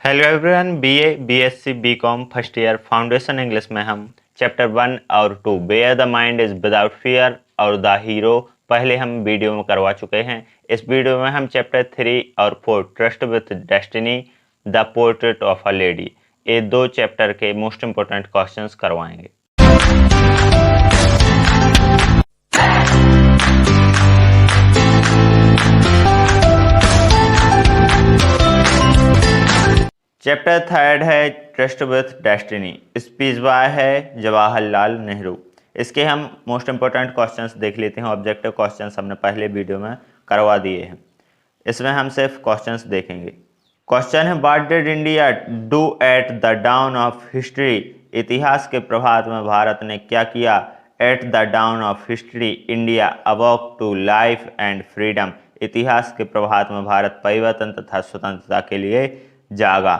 Hello everyone, BA, BSc, BCom first year foundation English में हम chapter 1 और 2 where the mind is without fear और the hero पहले हम वीडियो में करवा चुके हैं। इस वीडियो में हम चैप्टर 3 और 4 trust with destiny, the portrait of a lady, ये दो चैप्टर के मोस्ट इंपोर्टेंट क्वेश्चंस करवाएंगे। चैप्टर 3 है trust with destiny, speech bye है जवाहरलाल नेहरू। इसके हम मोस्ट इंपोर्टेंट क्वेश्चंस देख लेते हैं। ऑब्जेक्टिव क्वेश्चंस हमने पहले वीडियो में करवा दिए हैं, इसमें हम सिर्फ क्वेश्चंस देखेंगे। क्वेश्चन है, what did India do at the dawn of history? इतिहास के प्रभात में भारत ने क्या किया? At the dawn of history India awoke to life and freedom. इतिहास के प्रभात में भारत परिवर्तन तथा स्वतंत्रता के लिए जागा।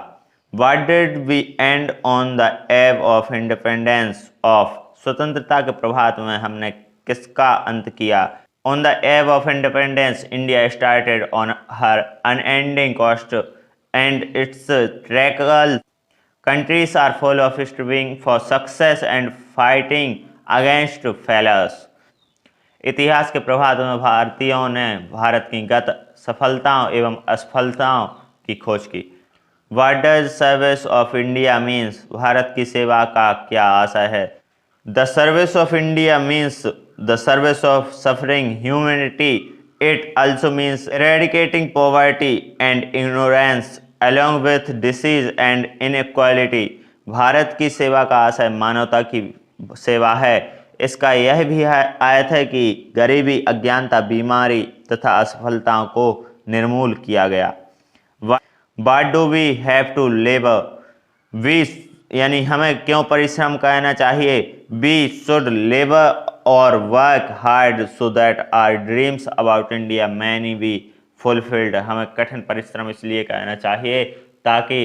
What did we end on the eve of independence of? स्वतंत्रता के प्रभात में हमने किसका अंत किया? On the eve of independence, India started on her unending quest and its tragical countries are full of striving for success and fighting against failures. इतिहास के प्रभात में भारतीयों ने भारत की गत सफलताओं एवं असफलताओं की खोज की। What does service of India means? Bharat की सेवा का क्या आशय है? The service of India means the service of suffering humanity. It also means eradicating poverty and ignorance along with disease and inequality. Bharat की सेवा का आशय मानवता की सेवा है। इसका यह भी आयत है कि गरीबी, अज्ञानता, बीमारी तथा असफलताओं को निर्मूल किया गया। What do we have to labor? We यानी हमें क्यों परिश्रम करना चाहिए? We should labor or work hard so that our dreams about India may be fulfilled. हमें कठिन परिश्रम इसलिए करना चाहिए ताकि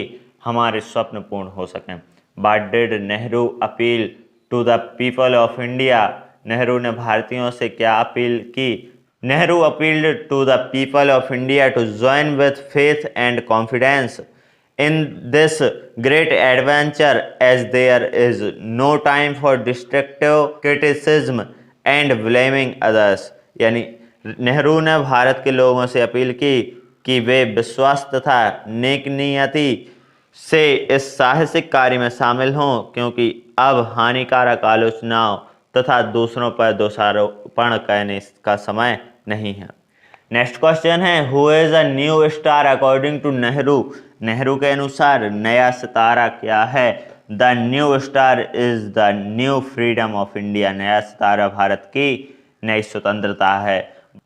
हमारे स्वप्न पूर्ण हो सकें। What did Nehru appeal to the people of India? Nehru ने भारतीयों से क्या अपील की? Nehru appealed to the people of India to join with faith and confidence in this great adventure, as there is no time for destructive criticism and blaming others. यानी नेहरू ने भारत के लोगों से अपील की कि वे विश्वास तथा नेक नियति से इस साहसिक कार्य में शामिल हों, क्योंकि अब हानिकारक आलोचनाओं तथा दूसरों पर दोषारोपण करने का समय नहीं है। नेक्स्ट क्वेश्चन है, who is a new star according to Nehru? Nehru के अनुसार नया सितारा क्या है? The new star is the new freedom of India. नया सितारा भारत की नई स्वतंत्रता है।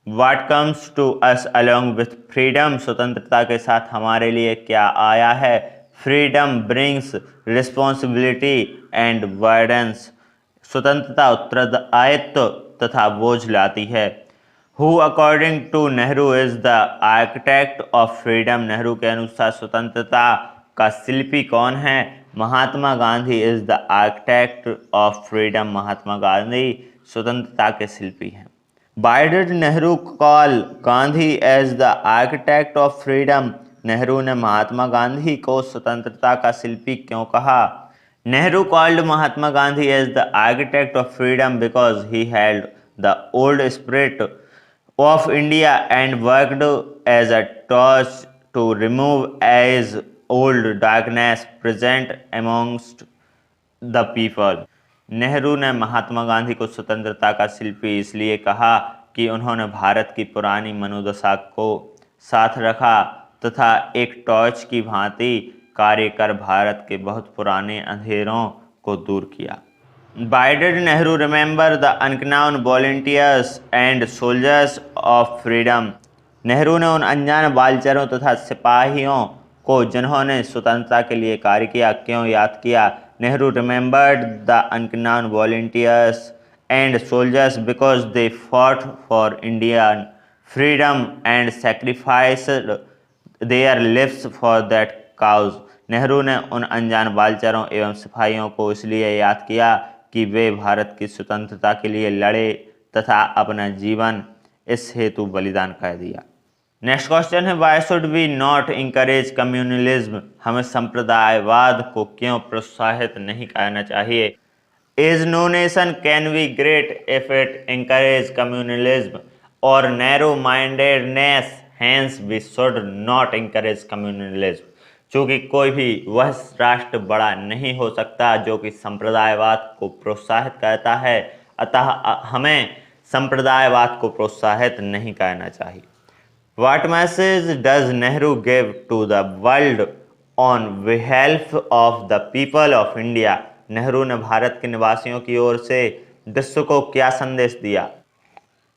What comes to us along with freedom? स्वतंत्रता के साथ हमारे लिए क्या आया है? Freedom brings responsibility and burdens. स्वतंत्रता उत्तरदायित्व तथा बोझ लाती है। Who according to Nehru is the architect of freedom? Nehru के अनुसार स्वतंत्रता का शिल्पी कौन है? Mahatma Gandhi is the architect of freedom. Mahatma Gandhi स्वतंत्रता के शिल्पी हैं। Why did Nehru call Gandhi as the architect of freedom? Nehru ने महात्मा गांधी को स्वतंत्रता का शिल्पी क्यों कहा? Nehru called Mahatma Gandhi as the architect of freedom because he held the old spirit of India and worked as a torch to remove as old darkness present amongst the people. Nehru ने महात्मा गांधी को स्वतंत्रता का शिल्पी इसलिए कहा कि उन्होंने भारत की पुरानी मनोदशा को साथ रखा तथा एक टॉर्च की भांति कार्य कर भारत के बहुत पुराने अंधेरों को दूर किया। Why did Nehru remember the unknown volunteers and soldiers of freedom? Nehru ने उन अनजान बालचरों तथा सिपाहियों को जिन्होंने स्वतंत्रता के लिए कार्य किया क्यों याद किया? Nehru remembered the unknown volunteers and soldiers because they fought for Indian freedom and sacrificed their lives for that cause. Nehru ने उन अनजान बालचरों एवं सिपाहियों को इसलिए याद किया कि वे भारत की स्वतंत्रता के लिए लड़े तथा अपना जीवन इस हेतु बलिदान कर दिया। नेक्स्ट क्वेश्चन है why should we not encourage communalism, हमें संप्रदायवाद को क्यों प्रोत्साहित नहीं करना चाहिए। Is no nation can be great if it encourage communalism और narrow mindedness, hence we should not encourage communalism. चूंकि कोई भी वह राष्ट्र बड़ा नहीं हो सकता जो कि संप्रदायवाद को प्रोत्साहित करता है, अतः हमें संप्रदायवाद को प्रोत्साहित नहीं करना चाहिए। What message does Nehru give to the world on behalf of the people of India? Nehru ने भारत के निवासियों की ओर से विश्व को क्या संदेश दिया।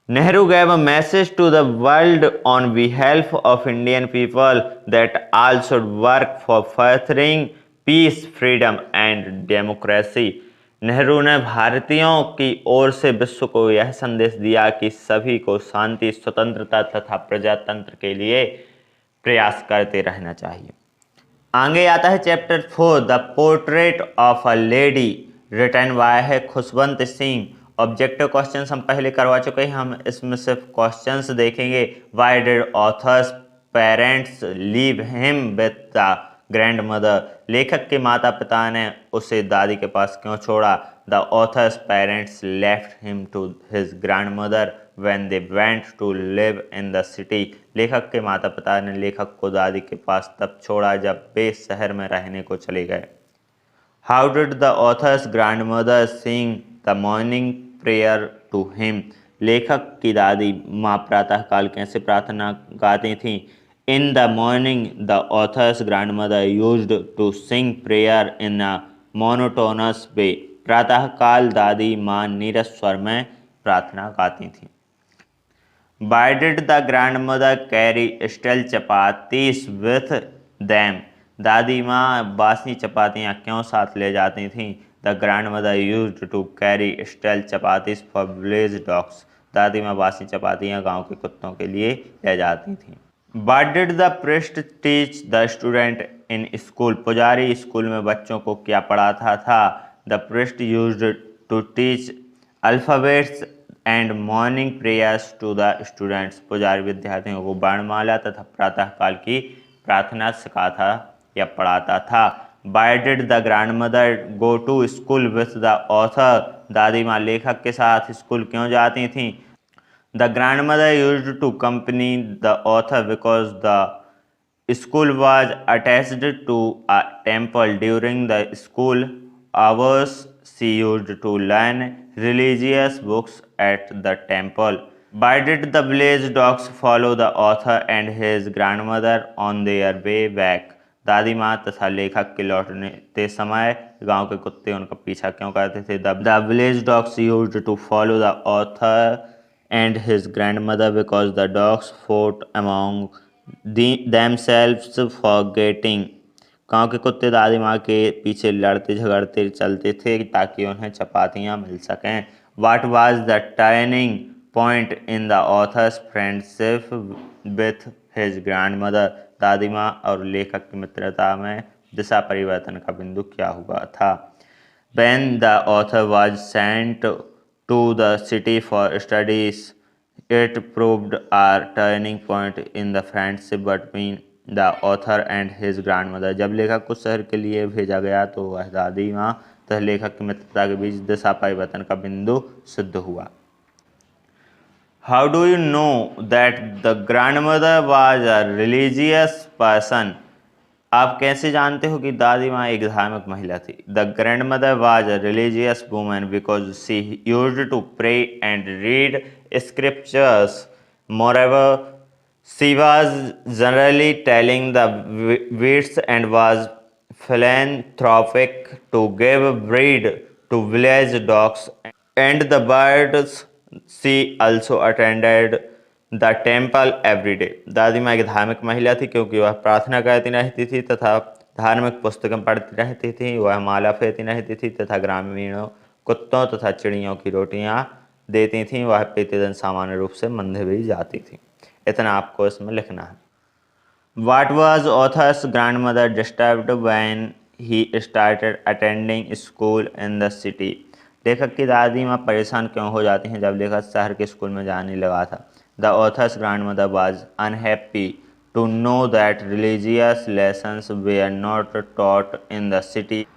Nehru gave a message to the world on behalf of Indian people that all should work for furthering peace, freedom and democracy. Nehru ने भारतीयों की ओर से विश्व को यह संदेश दिया कि सभी को शांति, स्वतंत्रता तथा प्रजातंत्र के लिए प्रयास करते रहना चाहिए। आगे आता है chapter 4 the portrait of a lady, written by है खुशवंत सिंह। ऑब्जेक्टिव क्वेश्चंस हम पहले करवा चुके हैं, हम इसमें सिर्फ क्वेश्चंस देखेंगे। Why did authors parents leave him with the grand mother, लेखक के माता पिता ने उसे दादी के पास क्यों छोड़ा। The author's parents left him to his grandmother when they went to live in the city, लेखक के माता पिता ने लेखक को दादी के पास तब छोड़ा जब वे शहर में रहने को चले गए। How did the author's grandmother sing the morning prayer to him, लेखक की दादी माँ प्रातःकाल कैसे प्रार्थना गाती थीं। In the morning the author's grandmother used to sing prayer in a monotonous way, प्रातःकाल दादी माँ नीरस स्वर में प्रार्थना गाती थीं। Why did the grandmother carry stale chapatis with them? दादी माँ बासी चपातियाँ क्यों साथ ले जाती थीं। The grandmother used to carry stale chapatis for village dogs. दादी माँ बासी चपातियाँ गांव के कुत्तों के लिए ले जाती थीं। What did the priest teach the student in school? पुजारी स्कूल में बच्चों को क्या पढ़ाता था। The priest used to teach alphabets and morning prayers to the students, पुजारी विद्यार्थियों को वर्णमाला तथा प्रातःकाल की प्रार्थना सिखाता या पढ़ाता था। Why did the grandmother go to school with the author? दादी माँ लेखक के साथ स्कूल क्यों जाती थीं। The grandmother used to accompany the author because the school was attached to a temple. During the school hours she used to learn religious books at the temple. Why did the village dogs follow the author and his grandmother on their way back? दादी माँ तथा लेखक के लौटते समय गांव के कुत्ते उनका पीछा क्यों करते थे। The village dogs used to follow the author and his grandmother because the dogs fought among themselves forgetting. गांव के कुत्ते दादी माँ के पीछे लड़ते झगड़ते चलते थे ताकि उन्हें चपातियाँ मिल सकें। What was the turning point in the author's friendship with his grandmother? दादी माँ और लेखक की मित्रता में दिशा परिवर्तन का बिंदु क्या हुआ था। When the author was sent to the city for studies, it proved a turning point in the friendship between the author and his grandmother. जब लेखक को शहर के लिए भेजा गया तो वह दादी माँ तथा लेखक की मित्रता के बीच दिशा परिवर्तन का बिंदु सिद्ध हुआ। How do you know that the grandmother was a religious person? आप कैसे जानते हो कि दादी माँ एक धार्मिक महिला थी। The grandmother was a religious woman because she used to pray and read scriptures. Moreover, she was generally telling the wits and was philanthropic to give bread to village dogs and the birds. She also attended the temple every day. दादी माँ एक धार्मिक महिला थी क्योंकि वह प्रार्थना करती रहती थी तथा धार्मिक पुस्तकें पढ़ती रहती थी। वह माला फेरती रहती थी तथा ग्रामीणों कुत्तों तथा चिड़ियों की रोटियां देती थीं। वह प्रतिदिन सामान्य रूप से मंदिर भी जाती थी। इतना आपको इसमें लिखना है। What was author's grandmother disturbed when he started attending school in the city? लेखक की दादी माँ परेशान क्यों हो जाती हैं जब लेखक शहर के स्कूल में जाने लगा था। The author's grandmother was unhappy to know that religious lessons were not taught in the city.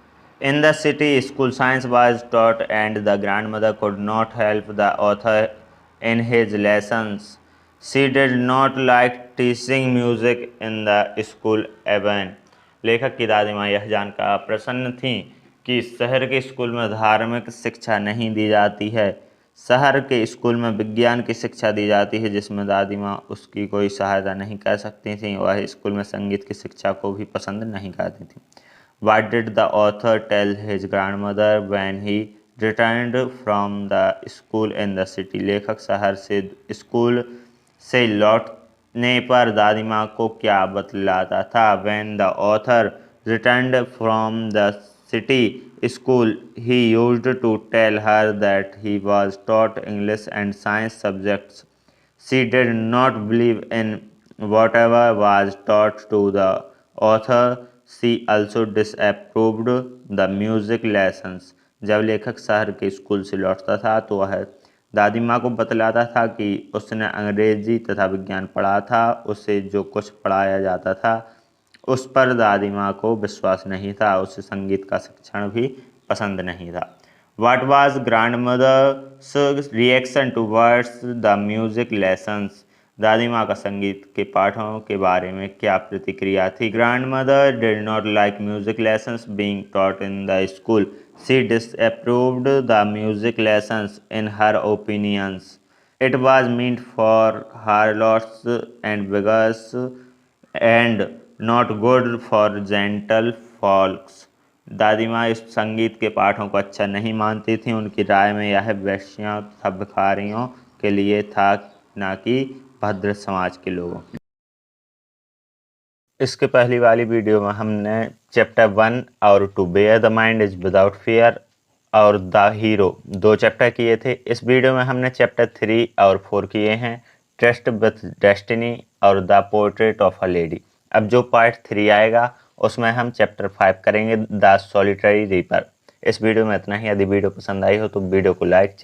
In the city, school science was taught, and the grandmother could not help the author in his lessons. She did not like teaching music in the school even. लेखक की दादी माँ यह जानकर प्रसन्न थीं कि शहर के स्कूल में धार्मिक शिक्षा नहीं दी जाती है। शहर के स्कूल में विज्ञान की शिक्षा दी जाती है, जिसमें दादी माँ उसकी कोई सहायता नहीं कर सकती थीं। वह स्कूल में संगीत की शिक्षा को भी पसंद नहीं करती थीं। What did the author tell his grandmother when he returned from the school in the city? लेखक शहर से स्कूल से लौटने पर दादी माँ को क्या बतलाता था? When the author returned from the city school, he used to tell her that he was taught English and science subjects. She did not believe in whatever was taught to the author. She also disapproved the music lessons. जब लेखक शहर के school से लौटता था तो वह दादी माँ को बतलाता था कि उसने अंग्रेजी तथा विज्ञान पढ़ा था। उसे जो कुछ पढ़ाया जाता था उस पर दादी माँ को विश्वास नहीं था। उसे संगीत का शिक्षण भी पसंद नहीं था। What was grandmother's reaction towards the music lessons? दादी माँ का संगीत के पाठों के बारे में क्या प्रतिक्रिया थी? Grandmother did not like music lessons being taught in the school. She disapproved the music lessons in her opinions. It was meant for harlots and beggars and not good for gentle folks. दादी माँ इस संगीत के पाठों को अच्छा नहीं मानती थीं। उनकी राय में यह वेश्याओं तथा भिखारियों के लिए था, न कि भद्र समाज के लोगों के। इसके पहली वाली वीडियो में हमने चैप्टर 1 और 2 where the mind is without fear और द हीरो 2 चैप्टर किए थे। इस वीडियो में हमने चैप्टर 3 और 4 किए हैं, ट्रस्ट विथ डेस्टिनी और the portrait of a lady. अब जो पार्ट 3 आएगा उसमें हम चैप्टर 5 करेंगे, द सॉलिटरी रीपर। इस वीडियो में इतना ही। यदि वीडियो पसंद आई हो तो वीडियो को लाइक